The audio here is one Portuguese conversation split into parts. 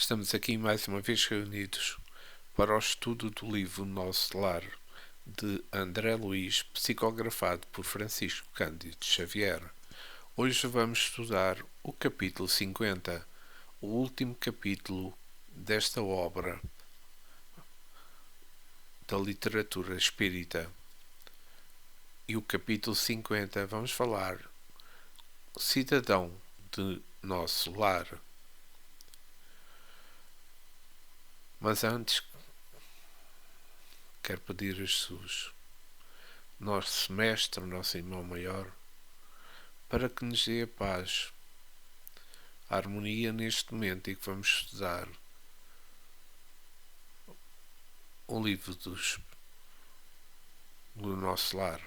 Estamos aqui mais uma vez reunidos para o estudo do livro Nosso Lar, de André Luiz, psicografado por Francisco Cândido Xavier. Hoje vamos estudar o capítulo 50, o último capítulo desta obra da literatura espírita. E o capítulo 50 vamos falar Cidadão de Nosso Lar. Mas antes, quero pedir a Jesus, nosso Mestre, nosso Irmão Maior, para que nos dê a paz, a harmonia neste momento em que vamos estudar o livro do Nosso Lar,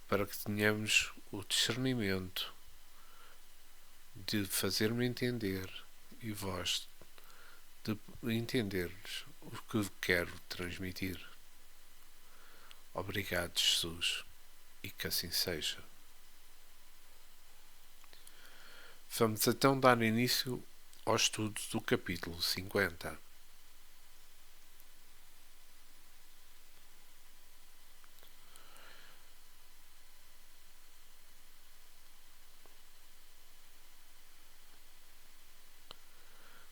para que tenhamos o discernimento de fazer-me entender e vós de entendermos o que quero transmitir. Obrigado, Jesus, e que assim seja. Vamos então dar início ao estudo do capítulo 50.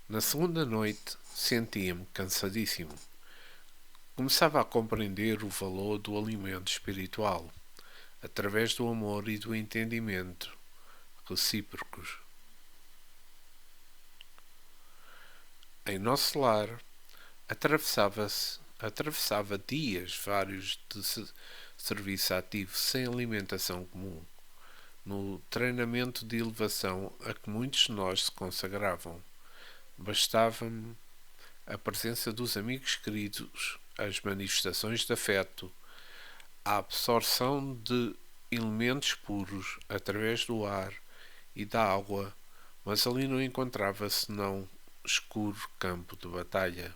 Na segunda noite sentia-me cansadíssimo. Começava a compreender o valor do alimento espiritual, através do amor e do entendimento recíprocos. Em nosso lar, atravessava dias vários de serviço ativo sem alimentação comum, no treinamento de elevação a que muitos de nós se consagravam. Bastava-me a presença dos amigos queridos, as manifestações de afeto, a absorção de elementos puros através do ar e da água, mas ali não encontrava senão escuro campo de batalha,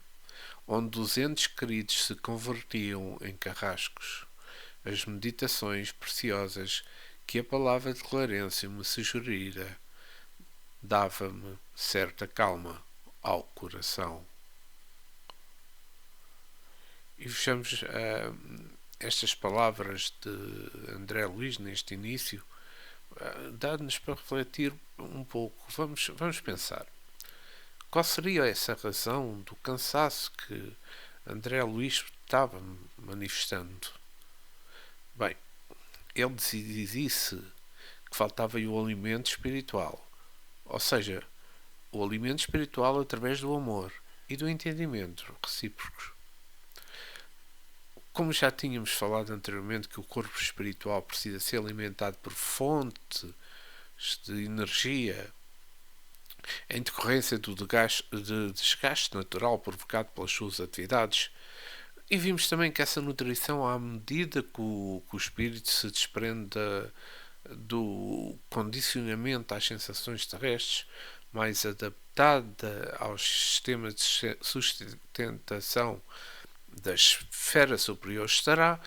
onde os entes queridos se convertiam em carrascos. As meditações preciosas que a palavra de Clarencio me sugerira dava-me certa calma ao coração. E vejamos estas palavras de André Luiz neste início, dá-nos para refletir um pouco. Vamos pensar. Qual seria essa razão do cansaço que André Luiz estava manifestando? Bem, ele disse que faltava-lhe o alimento espiritual, ou seja, o alimento espiritual através do amor e do entendimento recíprocos. Como já tínhamos falado anteriormente que o corpo espiritual precisa ser alimentado por fontes de energia em decorrência do desgaste natural provocado pelas suas atividades, e vimos também que essa nutrição, à medida que o espírito se desprende do condicionamento às sensações terrestres, mais adaptada aos sistemas de sustentação da esfera superior, estará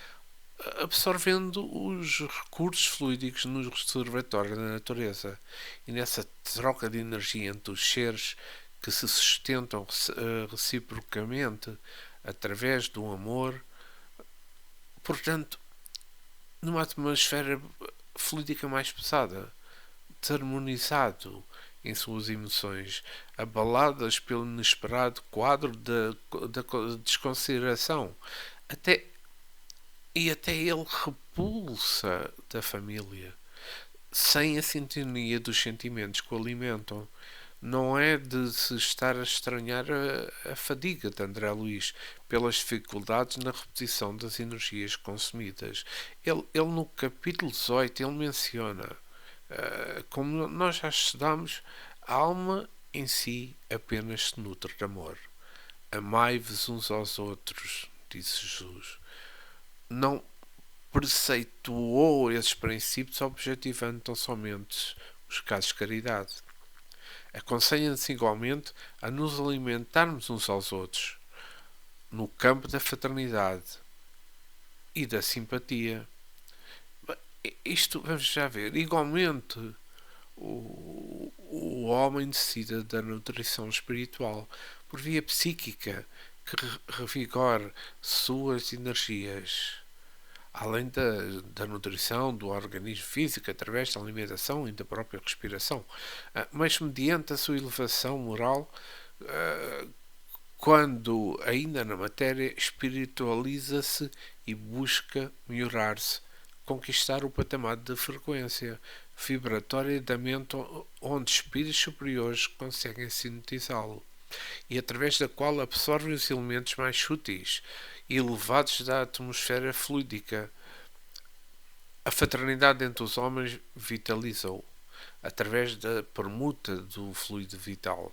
absorvendo os recursos fluídicos no reservatório da natureza, e nessa troca de energia entre os seres que se sustentam reciprocamente através do amor, portanto, numa atmosfera fluídica mais pesada, desarmonizado em suas emoções, abaladas pelo inesperado quadro da desconsideração, até ele repulsa da família, sem a sintonia dos sentimentos que o alimentam. Não é de se estar a estranhar a fadiga de André Luiz pelas dificuldades na repetição das energias consumidas. Ele no capítulo 18, ele menciona, como nós já estudamos, a alma em si apenas se nutre de amor. Amai-vos uns aos outros, disse Jesus. Não preceituou esses princípios objetivando tão somente os casos de caridade. Aconselha-nos igualmente a nos alimentarmos uns aos outros no campo da fraternidade e da simpatia. Isto vamos já ver. Igualmente, o o homem necessita da nutrição espiritual por via psíquica que revigore suas energias, além da nutrição do organismo físico através da alimentação e da própria respiração, mas mediante a sua elevação moral, quando ainda na matéria espiritualiza-se e busca melhorar-se, conquistar o patamar de frequência vibratória da mente onde espíritos superiores conseguem sintetizá-lo e através da qual absorvem os elementos mais sutis e elevados da atmosfera fluídica. A fraternidade entre os homens vitaliza-o através da permuta do fluido vital.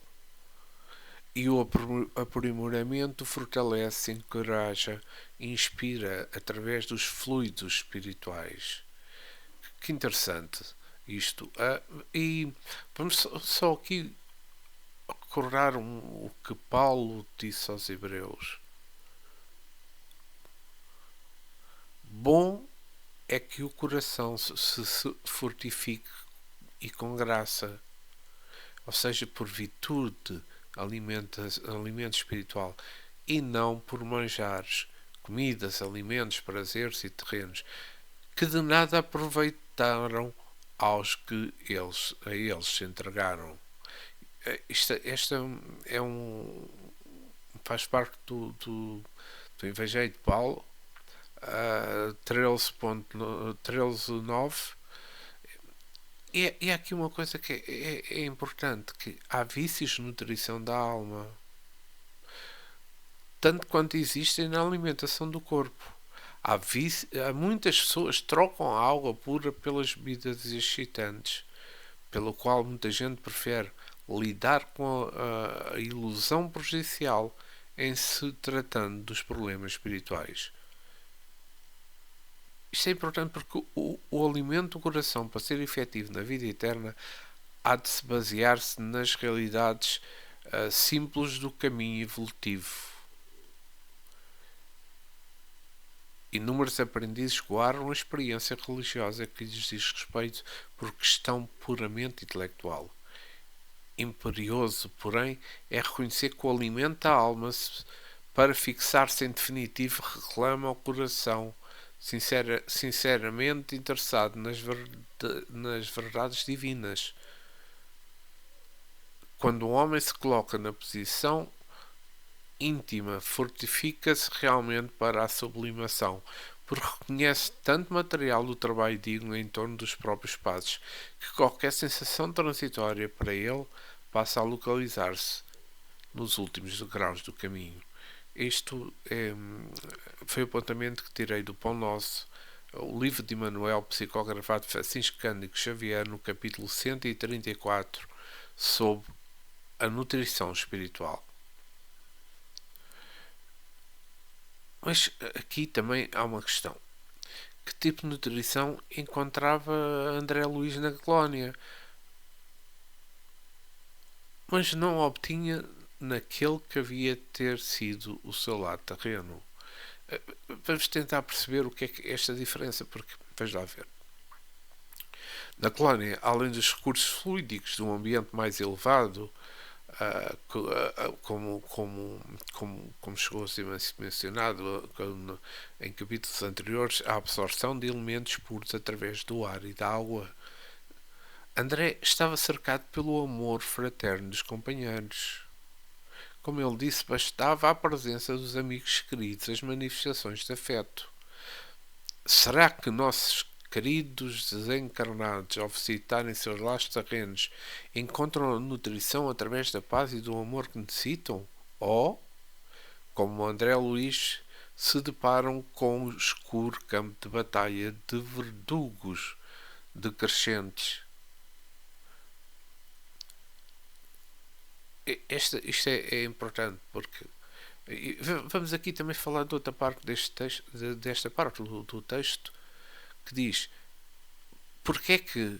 E o aprimoramento fortalece, encoraja e inspira através dos fluidos espirituais. Que interessante isto. E vamos só aqui recordar o que Paulo disse aos Hebreus. Bom é que o coração se fortifique e com graça, ou seja, por virtude, alimento espiritual, e não por manjares, comidas, alimentos, prazeres e terrenos, que de nada aproveitaram aos que a eles se entregaram. Esta faz parte do Evangelho de Paulo, 13.9. E há aqui uma coisa que é importante, que há vícios de nutrição da alma, tanto quanto existem na alimentação do corpo. Há muitas pessoas que trocam a água pura pelas bebidas excitantes, pelo qual muita gente prefere lidar com a ilusão prejudicial em se tratando dos problemas espirituais. Isto é importante porque o alimento do coração, para ser efetivo na vida eterna, há de se basear-se nas realidades simples do caminho evolutivo. Inúmeros aprendizes guardam a experiência religiosa que lhes diz respeito por questão puramente intelectual. Imperioso, porém, é reconhecer que o alimento da alma, para fixar-se em definitivo, reclama ao coração sinceramente interessado nas verdades divinas. Quando o homem se coloca na posição íntima, fortifica-se realmente para a sublimação, porque reconhece tanto material do trabalho digno em torno dos próprios passos, que qualquer sensação transitória para ele passa a localizar-se nos últimos degraus do caminho. Isto foi o apontamento que tirei do Pão Nosso, o livro de Emmanuel, psicografado de Francisco Cândido Xavier, no capítulo 134, sobre a nutrição espiritual. Mas aqui também há uma questão. Que tipo de nutrição encontrava André Luiz na colónia? Mas não obtinha naquele que havia de ter sido o seu lado terreno. Vamos tentar perceber o que é esta diferença, porque, vamos lá ver. Na colónia, além dos recursos fluídicos de um ambiente mais elevado, como chegou a ser mencionado em capítulos anteriores, a absorção de elementos puros através do ar e da água. André estava cercado pelo amor fraterno dos companheiros. Como ele disse, bastava a presença dos amigos queridos, as manifestações de afeto. Será que nossos queridos desencarnados, ao visitarem seus lares terrenos, encontram a nutrição através da paz e do amor que necessitam? Ou, como André Luiz, se deparam com um escuro campo de batalha de verdugos decrescentes? Isto é importante, porque vamos aqui também falar de outra parte desta parte do texto, que diz: porque é que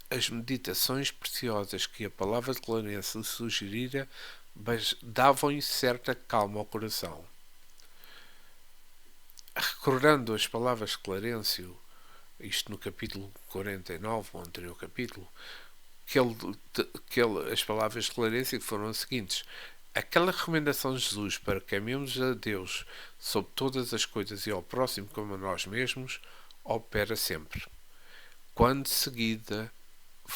as meditações preciosas que a palavra de Clarence lhe sugerira davam-lhe certa calma ao coração? Recordando as palavras de Clarencio, isto no capítulo 49, o anterior capítulo, as palavras de Clarencio que foram as seguintes: aquela recomendação de Jesus para que amemos a Deus sobre todas as coisas e ao próximo como a nós mesmos opera sempre, quando seguida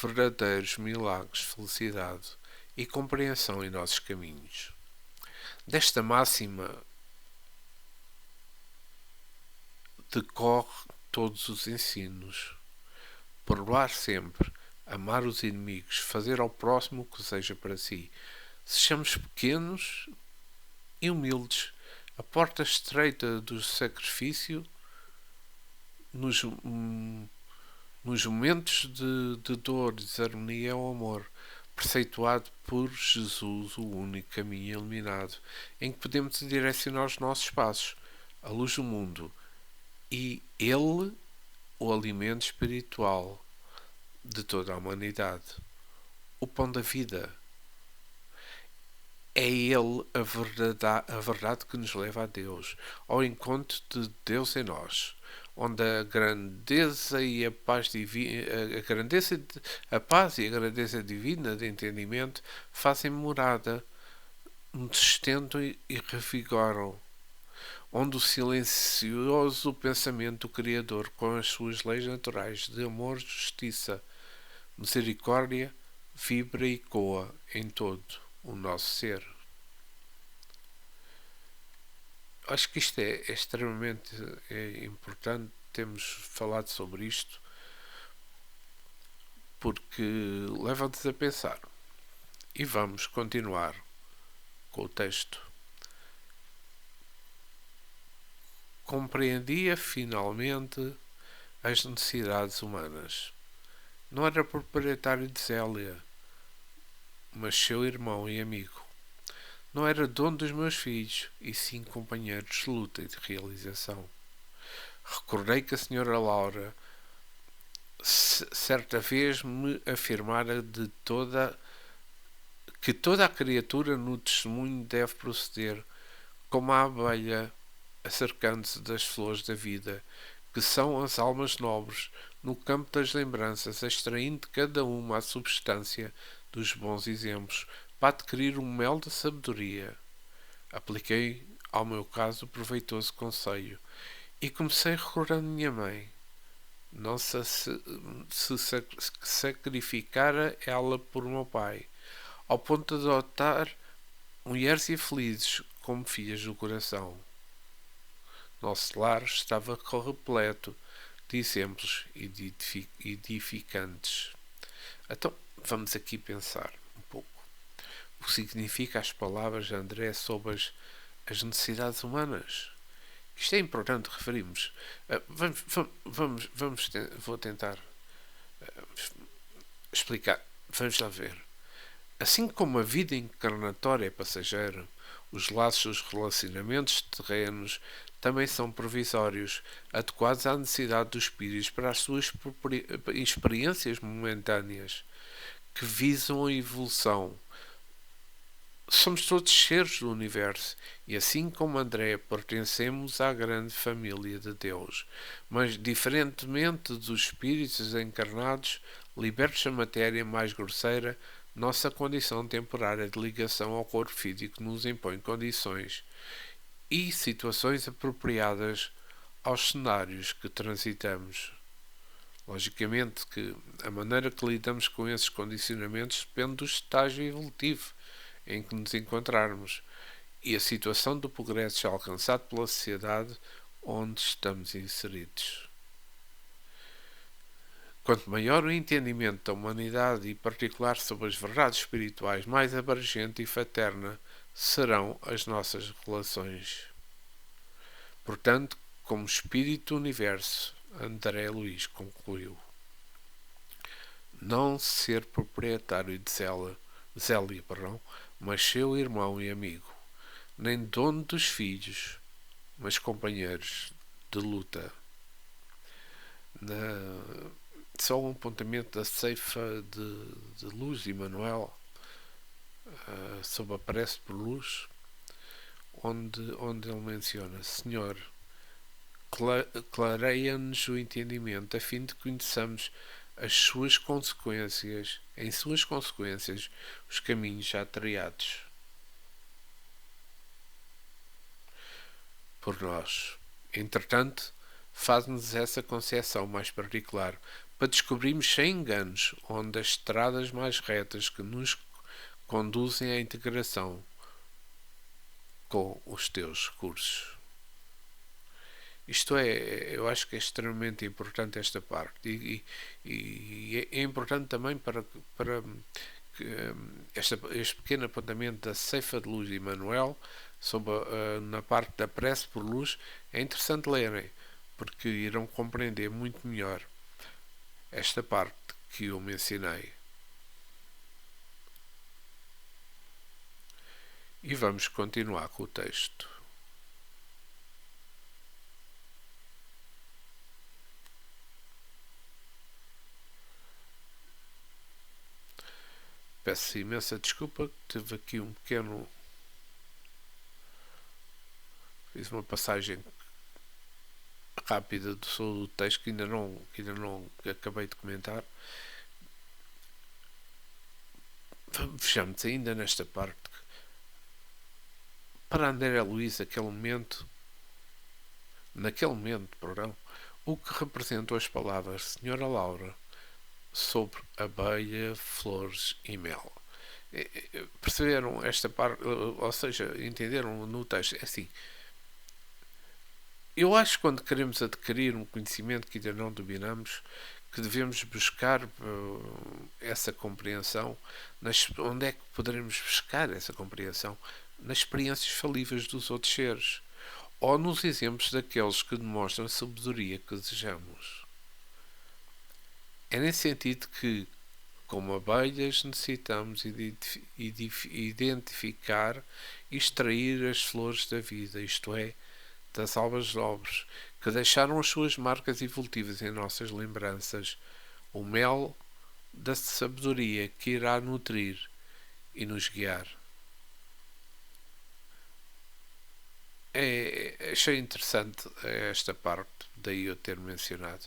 verdadeiros milagres de felicidade e compreensão em nossos caminhos. Desta máxima decorre todos os ensinos: perdoar sempre, amar os inimigos, fazer ao próximo o que seja para si. Sejamos pequenos e humildes. A porta estreita do sacrifício nos momentos de dor e desarmonia é o amor, preceituado por Jesus, o único caminho iluminado, em que podemos direcionar os nossos passos, a luz do mundo, e Ele, o alimento espiritual de toda a humanidade, o pão da vida. É Ele a verdade que nos leva a Deus, ao encontro de Deus em nós, onde a grandeza e a paz divina, a paz e a grandeza divina de entendimento fazem morada, nos sustentam e revigoram, onde o silencioso pensamento do Criador, com as suas leis naturais de amor, justiça, misericórdia, vibra e ecoa em todo o nosso ser. Acho que isto é extremamente importante termos falado sobre isto, porque leva-nos a pensar. E vamos continuar com o texto. Compreendia finalmente as necessidades humanas. Não era proprietário de Zélia, mas seu irmão e amigo. Não era dono dos meus filhos, e sim companheiro de luta e de realização. Recordei que a senhora Laura certa vez me afirmara que toda a criatura no testemunho deve proceder como a abelha acercando-se das flores da vida, que são as almas nobres, no campo das lembranças, extraindo de cada uma a substância dos bons exemplos, para adquirir o mel da sabedoria. Apliquei ao meu caso o proveitoso conselho e comecei recordando minha mãe. Não se sacrificara ela por meu pai, ao ponto de adotar mulheres infelizes como filhas do coração. Nosso lar estava repleto de exemplos edificantes. Então, vamos aqui pensar um pouco o que significa as palavras de André sobre as necessidades humanas. Isto é importante referirmos. Vou tentar explicar. Vamos lá ver. Assim como a vida encarnatória é passageira, os laços dos relacionamentos terrenos também são provisórios, adequados à necessidade dos espíritos para as suas experiências momentâneas, que visam a evolução. Somos todos seres do universo e, assim como André, pertencemos à grande família de Deus, mas, diferentemente dos espíritos encarnados, libertos da matéria mais grosseira, nossa condição temporária de ligação ao corpo físico nos impõe condições e situações apropriadas aos cenários que transitamos. Logicamente que a maneira que lidamos com esses condicionamentos depende do estágio evolutivo em que nos encontrarmos e a situação do progresso alcançado pela sociedade onde estamos inseridos. Quanto maior o entendimento da humanidade e, em particular, sobre as verdades espirituais, mais abrangente e fraterna serão as nossas relações. Portanto, como espírito do universo, André Luiz concluiu: não ser proprietário de Zélia, mas seu irmão e amigo, nem dono dos filhos, mas companheiros de luta. Só um apontamento da ceifa de luz de Emmanuel, sob a prece por luz, onde ele menciona: Senhor, clareia-nos o entendimento, a fim de conheçamos as suas consequências em suas consequências, os caminhos já trilhados por nós. Entretanto, faz-nos essa concepção mais particular para descobrirmos sem enganos onde as estradas mais retas que nos conduzem à integração com os teus cursos. Isto é, eu acho que é extremamente importante esta parte e é importante também para este pequeno apontamento da ceifa de luz de Emmanuel sobre, na parte da prece por luz é interessante lerem, porque irão compreender muito melhor esta parte que eu mencionei. E vamos continuar com o texto. Peço imensa desculpa, tive aqui um pequeno... Fiz uma passagem rápida do texto que ainda não acabei de comentar. Vejamos ainda nesta parte. Para André Luiz, naquele momento, o que representam as palavras Senhora Laura sobre abelha, flores e mel. Perceberam esta parte, ou seja, entenderam no texto? É assim, eu acho que quando queremos adquirir um conhecimento que ainda não dominamos, que devemos buscar essa compreensão. Onde é que poderemos buscar essa compreensão? Nas experiências falíveis dos outros seres, ou nos exemplos daqueles que demonstram a sabedoria que desejamos. É nesse sentido que, como abelhas, necessitamos identificar e extrair as flores da vida, isto é, das almas nobres, que deixaram as suas marcas evolutivas em nossas lembranças, o mel da sabedoria que irá nutrir e nos guiar. Achei interessante esta parte, daí eu ter mencionado.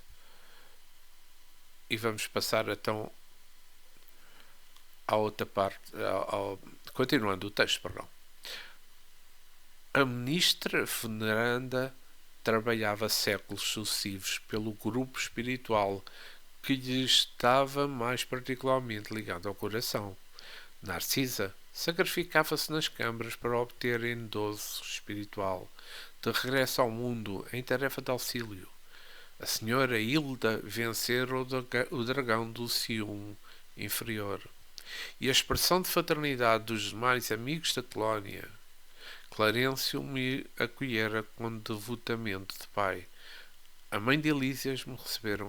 E vamos passar então à outra parte, continuando o texto, perdão. A ministra veneranda trabalhava séculos sucessivos pelo grupo espiritual que lhe estava mais particularmente ligado ao coração. Narcisa sacrificava-se nas câmaras para obter endosso espiritual de regresso ao mundo em tarefa de auxílio. A senhora Hilda vencera o dragão do ciúme inferior. E a expressão de fraternidade dos demais amigos da colónia. Clarencio me acolhera com devotamento de pai. A mãe de Elísias me recebera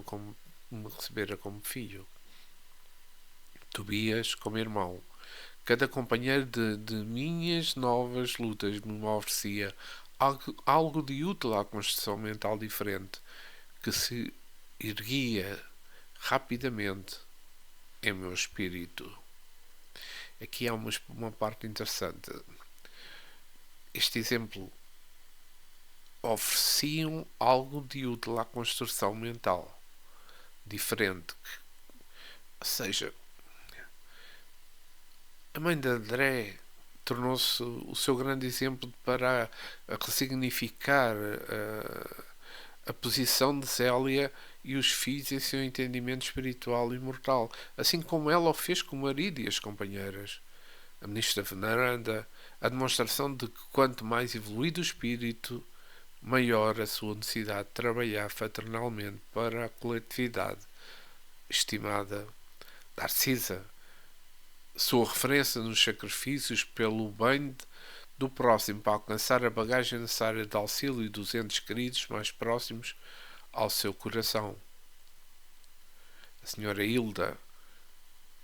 como filho. Tobias como irmão. Cada companheiro de minhas novas lutas me oferecia algo de útil à construção mental diferente, que se erguia rapidamente em meu espírito. Aqui há uma parte interessante. Este exemplo, ofereciam algo de útil à construção mental diferente. Ou seja, a mãe de André tornou-se o seu grande exemplo para ressignificar a posição de Zélia e os filhos em seu entendimento espiritual e mortal, assim como ela o fez com o marido e as companheiras. A ministra veneranda, a demonstração de que quanto mais evoluído o espírito, maior a sua necessidade de trabalhar fraternalmente para a coletividade. Estimada Narcisa, sua referência nos sacrifícios pelo bem do próximo para alcançar a bagagem necessária de auxílio dos entes queridos mais próximos ao seu coração. A senhora Hilda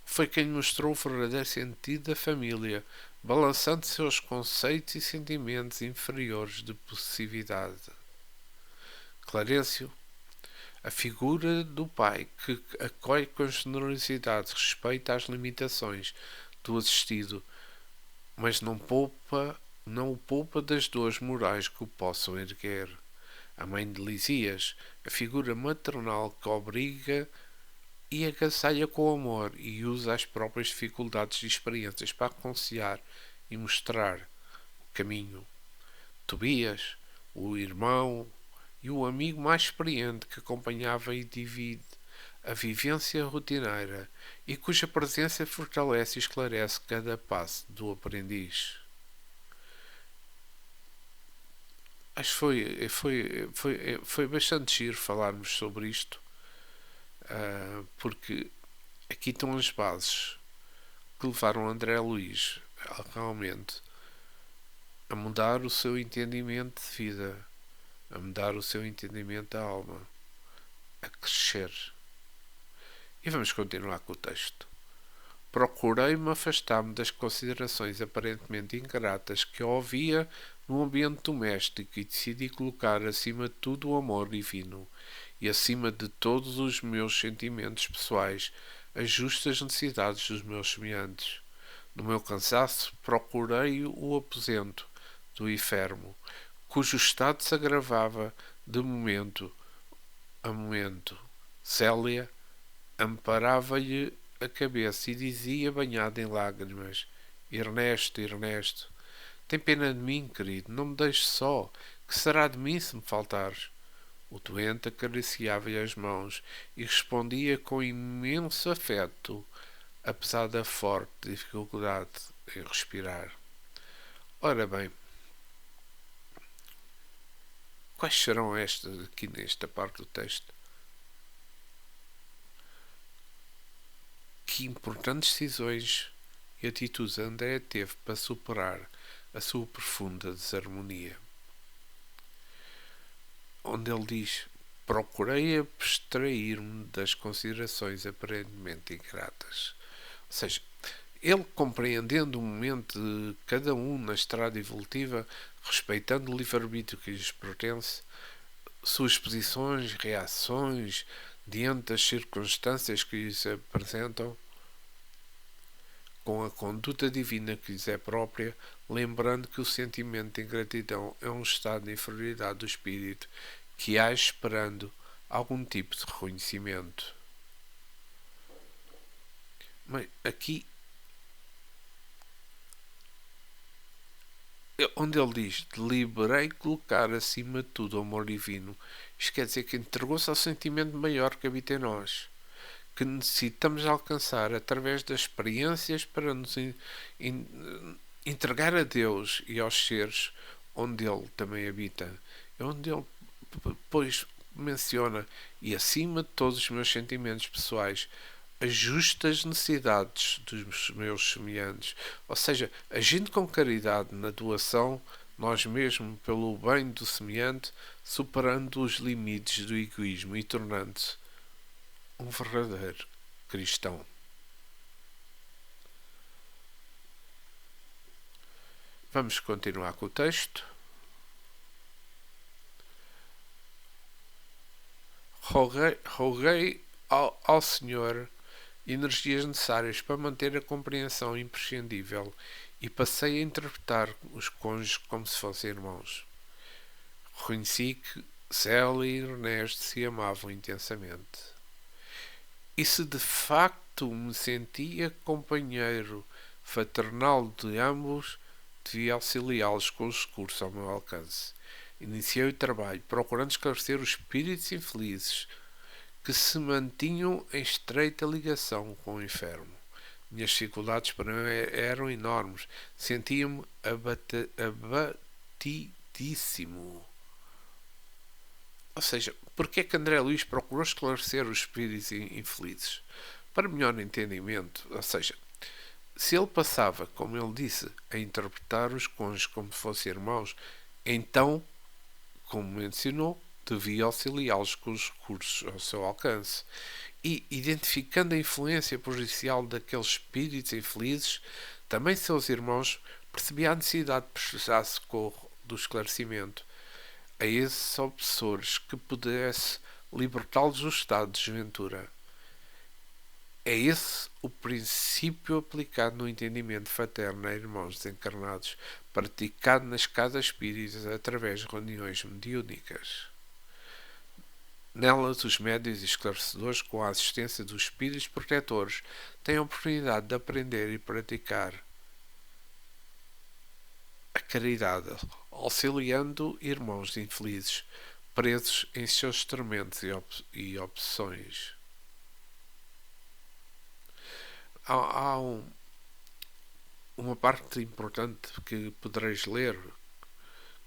foi quem mostrou o verdadeiro sentido da família, balançando seus conceitos e sentimentos inferiores de possessividade. Clarencio, a figura do pai que acolhe com generosidade respeita às limitações do assistido, mas não o poupa das dores morais que o possam erguer. A mãe de Lisias, a figura maternal que obriga e agasalha com amor e usa as próprias dificuldades e experiências para aconselhar e mostrar o caminho. Tobias, o irmão e o amigo mais experiente que acompanhava e divide a vivência rotineira e cuja presença fortalece e esclarece cada passo do aprendiz. Acho que foi bastante giro falarmos sobre isto, porque aqui estão as bases que levaram André Luiz realmente a mudar o seu entendimento de vida, a mudar o seu entendimento da alma, a crescer. E vamos continuar com o texto. Procurei-me afastar-me das considerações aparentemente ingratas que ouvia no ambiente doméstico e decidi colocar acima de tudo o amor divino e acima de todos os meus sentimentos pessoais as justas necessidades dos meus semelhantes. No meu cansaço, procurei o aposento do enfermo, cujo estado se agravava de momento a momento. Célia amparava-lhe a cabeça e dizia, banhada em lágrimas: Ernesto, Ernesto, tem pena de mim, querido, não me deixes só. Que será de mim se me faltares? O doente acariciava-lhe as mãos e respondia com imenso afeto, apesar da forte dificuldade em respirar. Ora bem, quais serão estas aqui nesta parte do texto? Que importantes decisões e atitudes André teve para superar a sua profunda desarmonia. Onde ele diz: procurei abstrair-me das considerações aparentemente ingratas. Ou seja, ele, compreendendo o momento de cada um na estrada evolutiva, respeitando o livre-arbítrio que lhes pertence, suas posições, reações diante das circunstâncias que lhes apresentam, com a conduta divina que lhes é própria, lembrando que o sentimento de ingratidão é um estado de inferioridade do espírito que age esperando algum tipo de reconhecimento. Mas aqui, onde ele diz: deliberei colocar acima de tudo o amor divino, isto quer dizer que entregou-se ao sentimento maior que habita em nós, que necessitamos alcançar através das experiências para nos entregar a Deus e aos seres onde Ele também habita. É onde Ele depois menciona: e acima de todos os meus sentimentos pessoais, as justas necessidades dos meus semelhantes. Ou seja, agindo com caridade na doação, nós mesmos, pelo bem do semelhante, superando os limites do egoísmo e tornando-se um verdadeiro cristão. Vamos continuar com o texto. Roguei ao Senhor energias necessárias para manter a compreensão imprescindível e passei a interpretar os cônjuges como se fossem irmãos. Reconheci que Célia e Ernesto se amavam intensamente. E se de facto me sentia companheiro fraternal de ambos, devia auxiliá-los com os recursos ao meu alcance. Iniciei o trabalho procurando esclarecer os espíritos infelizes que se mantinham em estreita ligação com o enfermo. Minhas dificuldades para mim eram enormes. Sentia-me abatidíssimo. Ou seja, porque é que André Luiz procurou esclarecer os espíritos infelizes? Para melhor entendimento, ou seja, se ele passava, como ele disse, a interpretar os cônjuges como se fossem irmãos, então, como mencionou, devia auxiliá-los com os recursos ao seu alcance. E, identificando a influência prejudicial daqueles espíritos infelizes, também seus irmãos, percebia a necessidade de prestar socorro do esclarecimento a esses obsessores que pudesse libertá-los do estado de desventura. É esse o princípio aplicado no entendimento fraterno a irmãos desencarnados, praticado nas casas espíritas através de reuniões mediúnicas. Nelas, os médiuns e esclarecedores, com a assistência dos espíritos protetores, têm a oportunidade de aprender e praticar a caridade, auxiliando irmãos infelizes, presos em seus tormentos e obsessões. Há uma parte importante que podereis ler,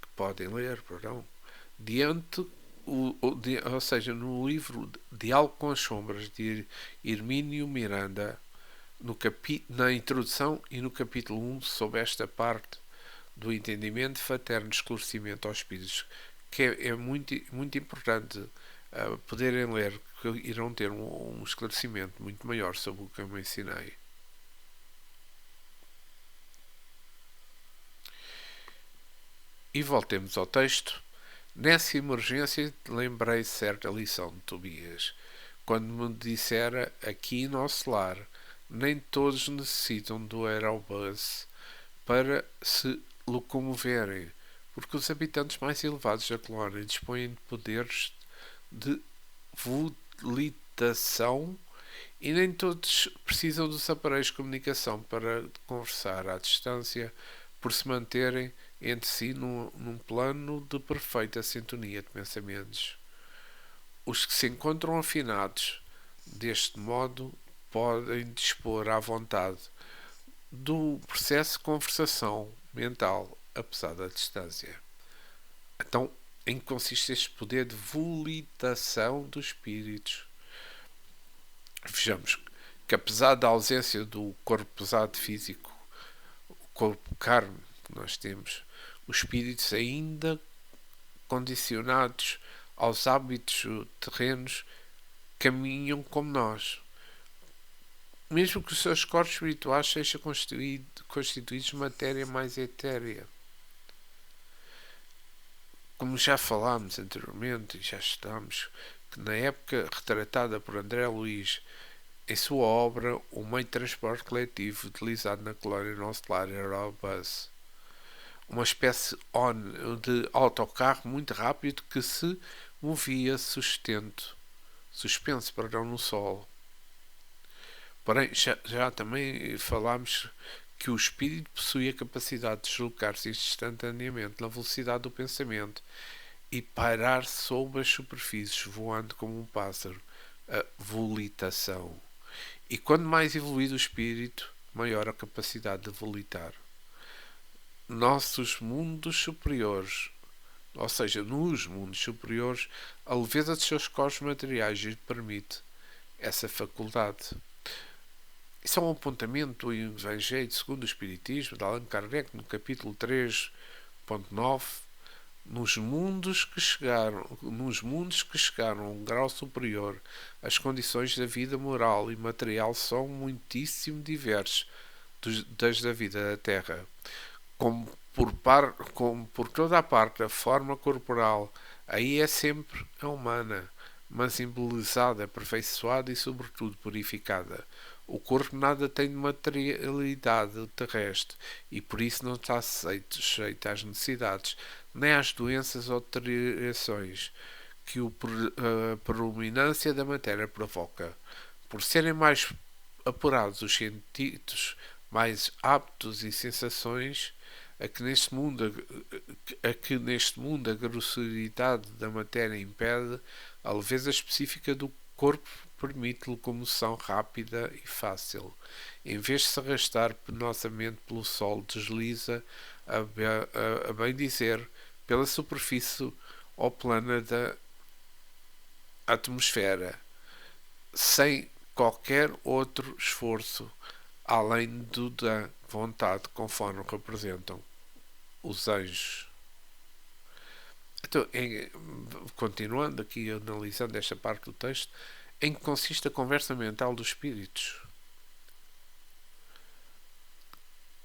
que podem ler, perdão, ou seja, no livro Diálogo com as Sombras, de Hermínio Miranda, na introdução e no capítulo 1, sobre esta parte do entendimento fraterno, esclarecimento aos espíritos, que é muito, muito importante poderem ler, que irão ter um esclarecimento muito maior sobre o que eu me ensinei. E voltemos ao texto. Nessa emergência lembrei certa lição de Tobias, quando me dissera: aqui nosso lar, nem todos necessitam do aerobus para se locomoverem, porque os habitantes mais elevados da colónia dispõem de poderes de volitação e nem todos precisam dos aparelhos de comunicação para conversar à distância, por se manterem entre si num plano de perfeita sintonia de pensamentos. Os que se encontram afinados deste modo podem dispor à vontade do processo de conversação mental, apesar da distância. Então, em que consiste este poder de volitação dos espíritos? Vejamos que, apesar da ausência do corpo pesado físico, o corpo carne que nós temos, os espíritos, ainda condicionados aos hábitos terrenos, caminham como nós, mesmo que os seus corpos espirituais sejam constituídos de matéria mais etérea. Como já falámos anteriormente e já estudamos, que na época retratada por André Luiz em sua obra, o meio de transporte coletivo utilizado na colónia Nosso Lar era o bus, uma espécie de autocarro muito rápido que se movia suspenso no solo. Porém, já também falámos que o espírito possui a capacidade de deslocar-se instantaneamente na velocidade do pensamento e pairar sobre as superfícies, voando como um pássaro, a volitação. E quando mais evoluído o espírito, maior a capacidade de volitar. Nossos mundos superiores, ou seja, nos mundos superiores, a leveza dos seus corpos materiais lhe permite essa faculdade. Isso é um apontamento do Evangelho segundo o Espiritismo, de Allan Kardec, no capítulo 3.9. Nos mundos que chegaram a um grau superior, as condições da vida moral e material são muitíssimo diversas das da vida da Terra. Como por toda a parte a forma corporal, aí é sempre a humana, mas embelezada, aperfeiçoada e sobretudo purificada. O corpo nada tem de materialidade terrestre e por isso não está sujeito às necessidades, nem às doenças ou alterações que a predominância da matéria provoca. Por serem mais apurados os sentidos, mais aptos e sensações, a que neste mundo a grosseridade da matéria impede, a leveza específica do corpo permite locomoção rápida e fácil. Em vez de se arrastar penosamente pelo sol, desliza, a bem dizer, pela superfície ou plana da atmosfera, sem qualquer outro esforço, além do da vontade, conforme representam os anjos. Então, continuando aqui, analisando esta parte do texto, em que consiste a conversa mental dos espíritos.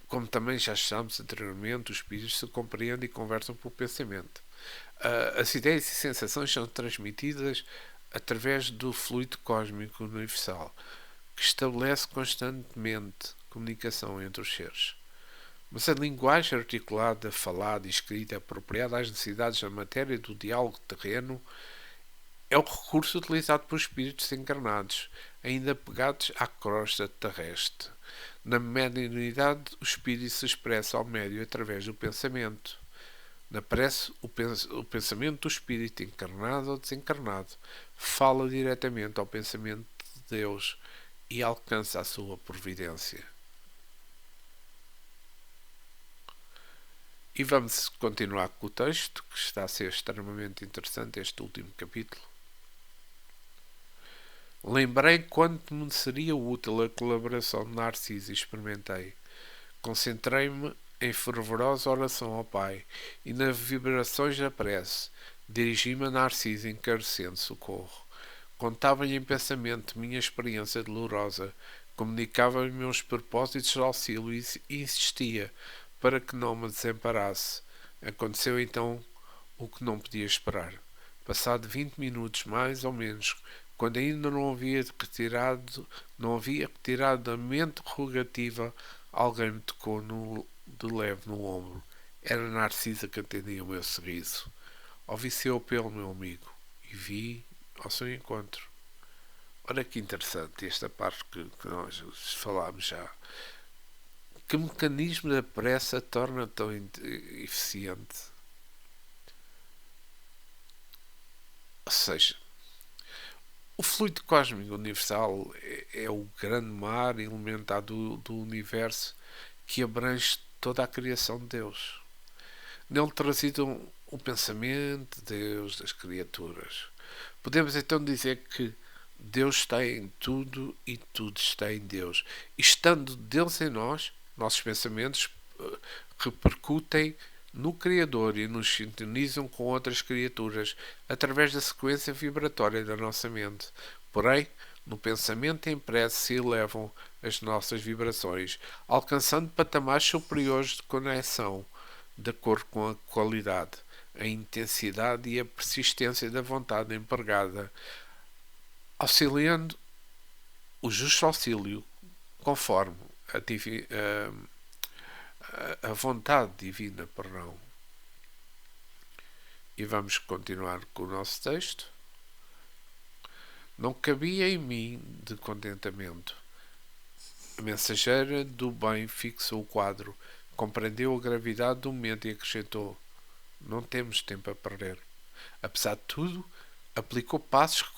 Como também já estamos anteriormente, os espíritos se compreendem e conversam por pensamento. As ideias e sensações são transmitidas através do fluido cósmico universal, que estabelece constantemente comunicação entre os seres. Mas a linguagem articulada, falada e escrita, apropriada às necessidades da matéria do diálogo terreno, é o recurso utilizado por espíritos encarnados, ainda pegados à crosta terrestre. Na mediunidade, o espírito se expressa ao médio através do pensamento. Na prece, o pensamento do espírito, encarnado ou desencarnado, fala diretamente ao pensamento de Deus e alcança a sua providência. E vamos continuar com o texto, que está a ser extremamente interessante, este último capítulo. Lembrei quanto me seria útil a colaboração de Narciso e experimentei. Concentrei-me em fervorosa oração ao Pai e nas vibrações da prece. Dirigi-me a Narciso encarecendo socorro. Contava-lhe em pensamento minha experiência dolorosa, comunicava-lhe meus propósitos de auxílio e insistia para que não me desamparasse. Aconteceu então o que não podia esperar. Passado 20 minutos, mais ou menos, quando ainda não havia retirado da mente rogativa, alguém me tocou de leve no ombro. Era Narcisa que atendia o meu sorriso. Ouvi seu apelo, meu amigo, e vi ao seu encontro. Ora que interessante esta parte que nós falámos já. Que mecanismo da pressa torna tão eficiente? Ou seja, o fluido cósmico universal é o grande mar elementar do universo que abrange toda a criação de Deus. Nele trazido o pensamento de Deus das criaturas. Podemos então dizer que Deus está em tudo e tudo está em Deus. E estando Deus em nós, nossos pensamentos repercutem no Criador e nos sintonizam com outras criaturas através da sequência vibratória da nossa mente. Porém, no pensamento em prece se elevam as nossas vibrações, alcançando patamares superiores de conexão, de acordo com a qualidade, a intensidade e a persistência da vontade empregada, auxiliando o justo auxílio conforme a vontade divina, perdão. E vamos continuar com o nosso texto. Não cabia em mim de contentamento. A mensageira do bem fixou o quadro, compreendeu a gravidade do momento e acrescentou: não temos tempo a perder. Apesar de tudo, aplicou passos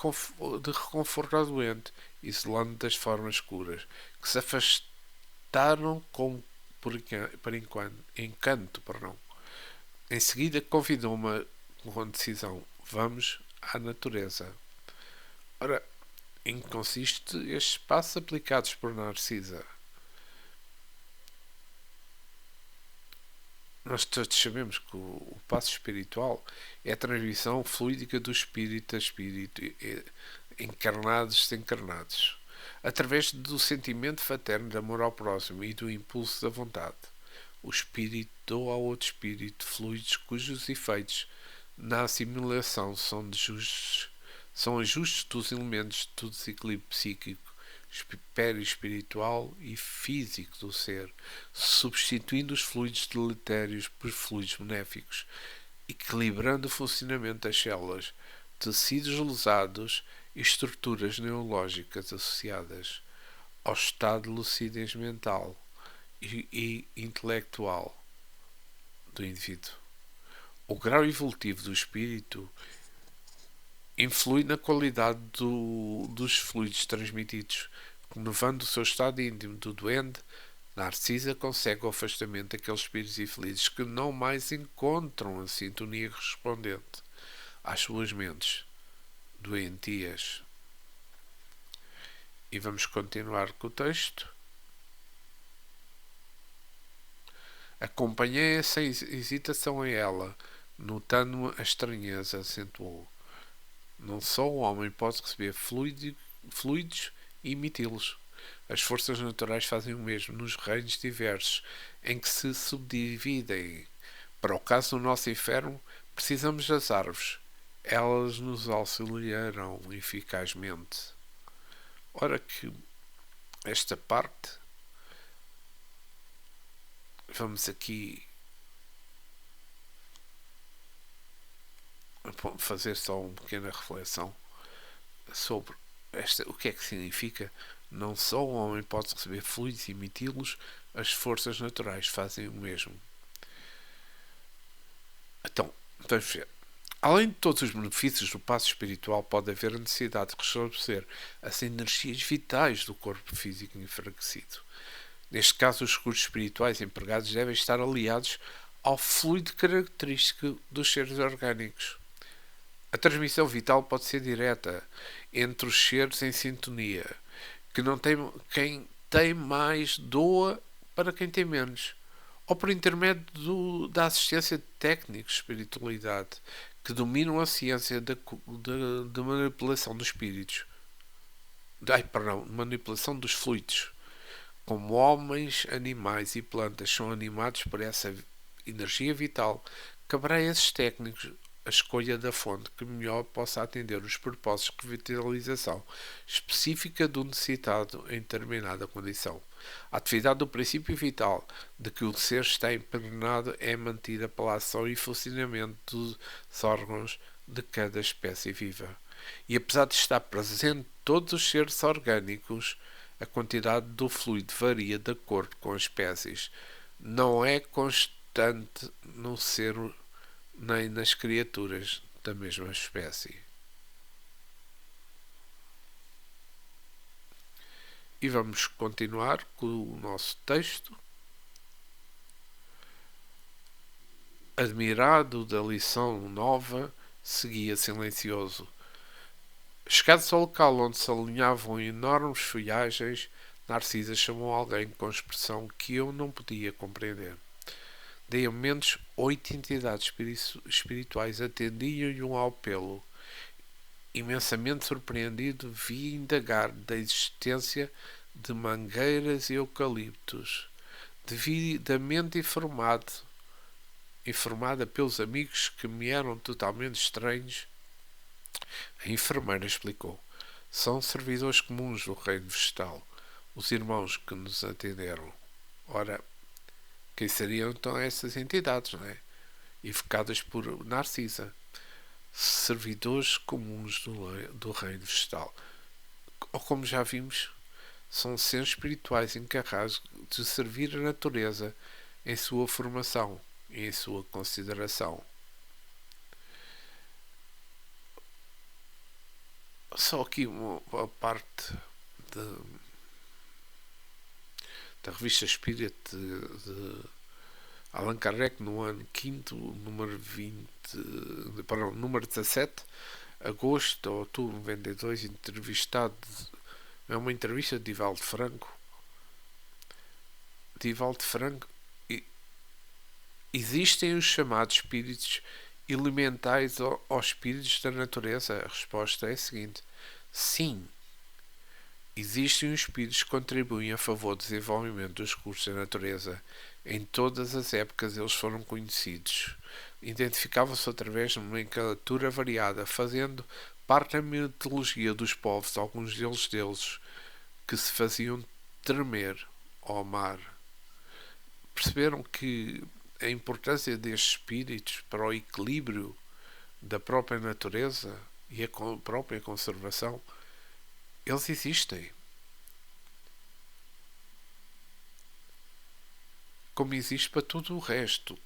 de reconforto ao doente, isolando das formas escuras, que se afastaram por encanto. Em seguida, convidou-me com decisão: vamos à natureza. Ora, em que consiste estes passos aplicados por Narcisa? Nós todos sabemos que o passo espiritual é a transmissão fluídica do espírito a espírito, encarnados e desencarnados, através do sentimento fraterno de amor ao próximo e do impulso da vontade. O espírito doa ao outro espírito fluidos cujos efeitos na assimilação são ajustes dos elementos do desequilíbrio psíquico, perispiritual e físico do ser, substituindo os fluidos deletérios por fluidos benéficos, equilibrando o funcionamento das células, tecidos lesados e estruturas neurológicas associadas ao estado de lucidez mental e intelectual do indivíduo. O grau evolutivo do espírito influi na qualidade dos fluidos transmitidos, renovando o seu estado íntimo do doente. Narcisa consegue o afastamento daqueles espíritos infelizes que não mais encontram a sintonia correspondente às suas mentes doentias. E vamos continuar com o texto. Acompanhei essa hesitação a ela, notando a estranheza, acentuou: não só o homem pode receber fluidos e emiti-los. As forças naturais fazem o mesmo nos reinos diversos em que se subdividem. Para o caso do nosso inferno, precisamos das árvores. Elas nos auxiliarão eficazmente. Ora que esta parte, vamos aqui fazer só uma pequena reflexão sobre o que é que significa. Não só o homem pode receber fluidos e emiti-los, as forças naturais fazem o mesmo. Então, vamos ver. Além de todos os benefícios do passo espiritual, pode haver a necessidade de restabelecer as energias vitais do corpo físico enfraquecido. Neste caso, os recursos espirituais empregados devem estar aliados ao fluido característico dos seres orgânicos. A transmissão vital pode ser direta entre os seres em sintonia, que não tem, quem tem mais doa para quem tem menos, ou por intermédio da assistência de técnicos de espiritualidade que dominam a ciência da manipulação dos espíritos, manipulação dos fluidos. Como homens, animais e plantas são animados por essa energia vital, caberá a esses técnicos a escolha da fonte que melhor possa atender os propósitos de revitalização específica do necessitado em determinada condição. A atividade do princípio vital de que o ser está impregnado é mantida pela ação e funcionamento dos órgãos de cada espécie viva. E apesar de estar presente em todos os seres orgânicos, a quantidade do fluido varia de acordo com as espécies. Não é constante no ser nem nas criaturas da mesma espécie. E vamos continuar com o nosso texto. Admirado da lição nova, seguia silencioso. Chegados ao local onde se alinhavam enormes folhagens, Narcisa chamou alguém com expressão que eu não podia compreender. De ao menos 8 entidades espirituais atendiam-lhe um apelo. Imensamente surpreendido, vi indagar da existência de mangueiras e eucaliptos. Devidamente informada pelos amigos que me eram totalmente estranhos, a enfermeira explicou. São servidores comuns do reino vegetal, os irmãos que nos atenderam. Ora, quem seriam então essas entidades, não é? Evocadas por Narcisa. Servidores comuns do reino vegetal. Ou como já vimos, são seres espirituais encarregados de servir a natureza em sua formação e em sua consideração. Só aqui uma parte da revista Espírita de Allan Kardec, no ano 5º, número 17, agosto a outubro de 92, entrevistado. É uma entrevista de Divaldo Franco. Divaldo Franco. Existem os chamados espíritos elementais aos espíritos da natureza? A resposta é a seguinte: sim. Existem os espíritos que contribuem a favor do desenvolvimento dos recursos da natureza. Em todas as épocas eles foram conhecidos. Identificavam-se através de uma nomenclatura variada, fazendo parte da mitologia dos povos, alguns deles deuses, que se faziam tremer ao mar. Perceberam que a importância destes espíritos para o equilíbrio da própria natureza e a própria conservação? Eles existem. Como existe para tudo o resto,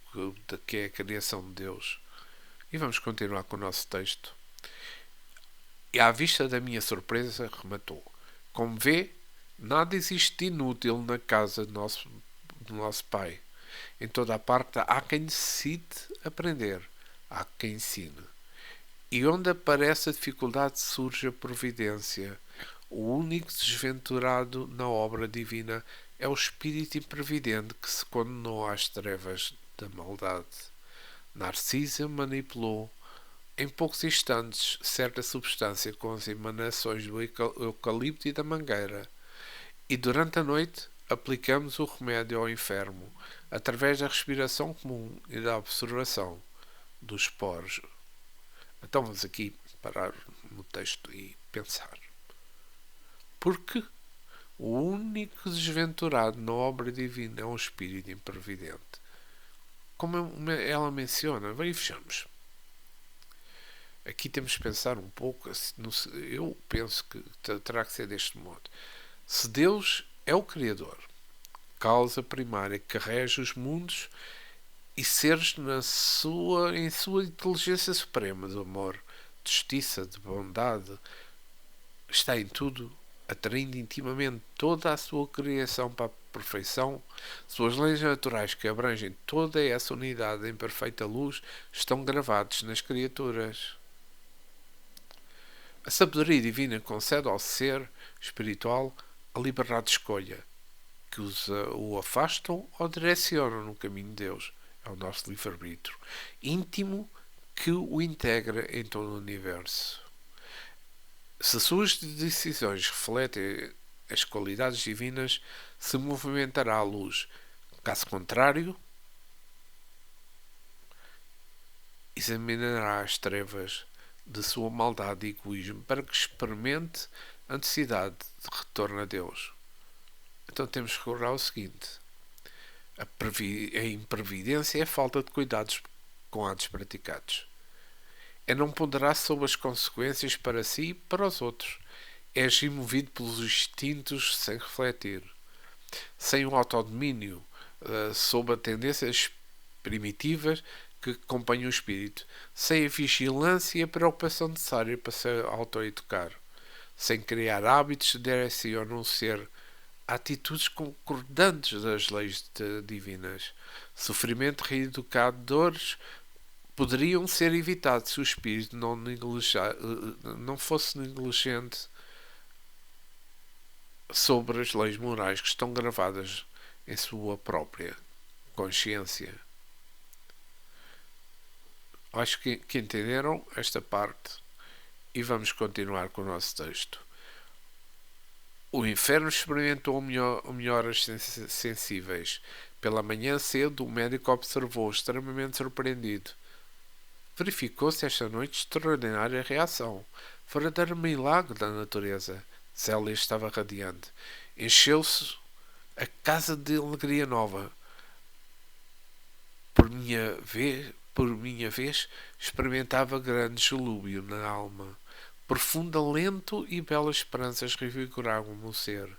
que é a criação de Deus. E vamos continuar com o nosso texto. E à vista da minha surpresa, rematou. Como vê, nada existe de inútil na casa do nosso Pai. Em toda a parte há quem necessite aprender, há quem ensine. E onde aparece a dificuldade surge a providência. O único desventurado na obra divina é o espírito imprevidente que se condenou às trevas da maldade. Narcisa manipulou em poucos instantes certa substância com as emanações do eucalipto e da mangueira, e durante a noite aplicamos o remédio ao enfermo através da respiração comum e da observação dos poros. Então vamos aqui parar no texto e pensar. Porque o único desventurado na obra divina é um espírito imprevidente. Como ela menciona, verificamos. Aqui temos que pensar um pouco, eu penso que terá que ser deste modo. Se Deus é o Criador, causa primária que rege os mundos e seres em sua inteligência suprema de amor, de justiça, de bondade, está em tudo, atraindo intimamente toda a sua criação para a perfeição, suas leis naturais que abrangem toda essa unidade em perfeita luz estão gravados nas criaturas. A sabedoria divina concede ao ser espiritual a liberdade de escolha, que o afastam ou direcionam no caminho de Deus. É o nosso livre-arbítrio íntimo que o integra em todo o universo. Se suas decisões refletem as qualidades divinas, se movimentará a luz. Caso contrário, examinará as trevas de sua maldade e egoísmo para que experimente a necessidade de retorno a Deus. Então temos que recordar o seguinte: a imprevidência é a falta de cuidados com atos praticados. É não ponderar sobre as consequências para si e para os outros. É agir movido pelos instintos sem refletir. Sem um autodomínio sobre as tendências primitivas que acompanham o espírito. Sem a vigilância e a preocupação necessária para se autoeducar. Sem criar hábitos que direcionam o ser a atitudes concordantes das leis divinas. Sofrimento reeducadores poderiam ser evitados se o espírito não fosse negligente sobre as leis morais que estão gravadas em sua própria consciência. Acho que entenderam esta parte e vamos continuar com o nosso texto. O inferno experimentou melhoras sensíveis. Pela manhã cedo, o médico observou, extremamente surpreendido. Verificou-se esta noite extraordinária reação. Verdadeiro milagre da natureza. Célia estava radiante. Encheu-se a casa de alegria nova. Por minha vez, experimentava grande gelúbio na alma. Profunda, lento e belas esperanças revigoravam o meu ser.